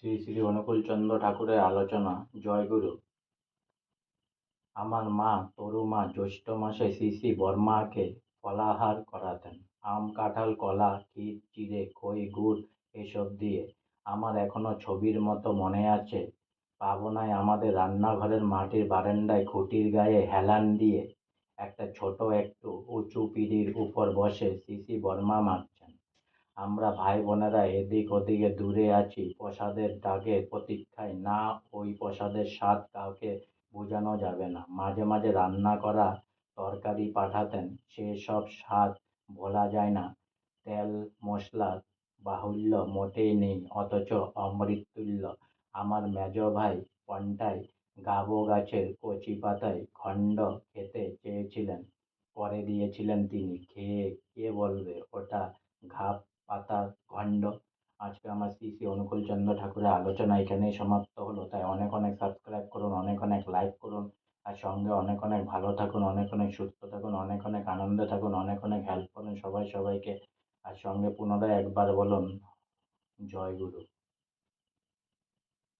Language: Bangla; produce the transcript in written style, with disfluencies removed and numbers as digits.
শ্রী শ্রী অনুকূলচন্দ্র ঠাকুরের আলোচনা। জয়গুরু। আমার মা তরুমা জ্যৈষ্ঠ মাসে শ্রী শ্রী বর্মাকে ফলাহার করাতেন। আম, কাঁঠাল, কলা, ক্ষীর, চিড়ে, খই, গুড় এসব দিয়ে। আমার এখনো ছবির মতো মনে আছে, পাবনায় আমাদের রান্নাঘরের মাটির বারান্দায় খুঁটির গায়ে হেলান দিয়ে একটা ছোট একটু উঁচু পিঁড়ির উপর বসে শ্রী শ্রী বর্মা মাখছেন। আমরা ভাই বোনেরা এদিক ওদিকে দূরে আছি প্রসাদের ডাকের প্রতীক্ষায়। না, ওই প্রসাদের স্বাদ কাউকে বোঝানো যাবে না। মাঝে মাঝে রান্না করা তরকারি পাঠাতেন, সে সব স্বাদ ভোলা যায় না। তেল মশলার বাহুল্য মোটেই নেই, অথচ অমৃততুল্য। আমার মেজ ভাই পন্টায় গাবো গাছের কচি পাতায় খণ্ড খেতে চেয়েছিলেন, করে দিয়েছিলেন তিনি। খেয়ে কে বলবে ওটা ঘাপ পাতার খণ্ড। আজকে আমার শ্রী শ্রী অনুকূলচন্দ্র ঠাকুরের আলোচনা এখানেই সমাপ্ত হলো। তাই অনেক অনেক সাবস্ক্রাইব করুন, অনেক অনেক লাইক করুন, আর সঙ্গে অনেক অনেক ভালো থাকুন, অনেক অনেক সুস্থ থাকুন, অনেক অনেক আনন্দে থাকুন, অনেক অনেক হেল্প করুন সবাই সবাইকে। আর সঙ্গে পুনরায় একবার বলুন, জয় গুরু।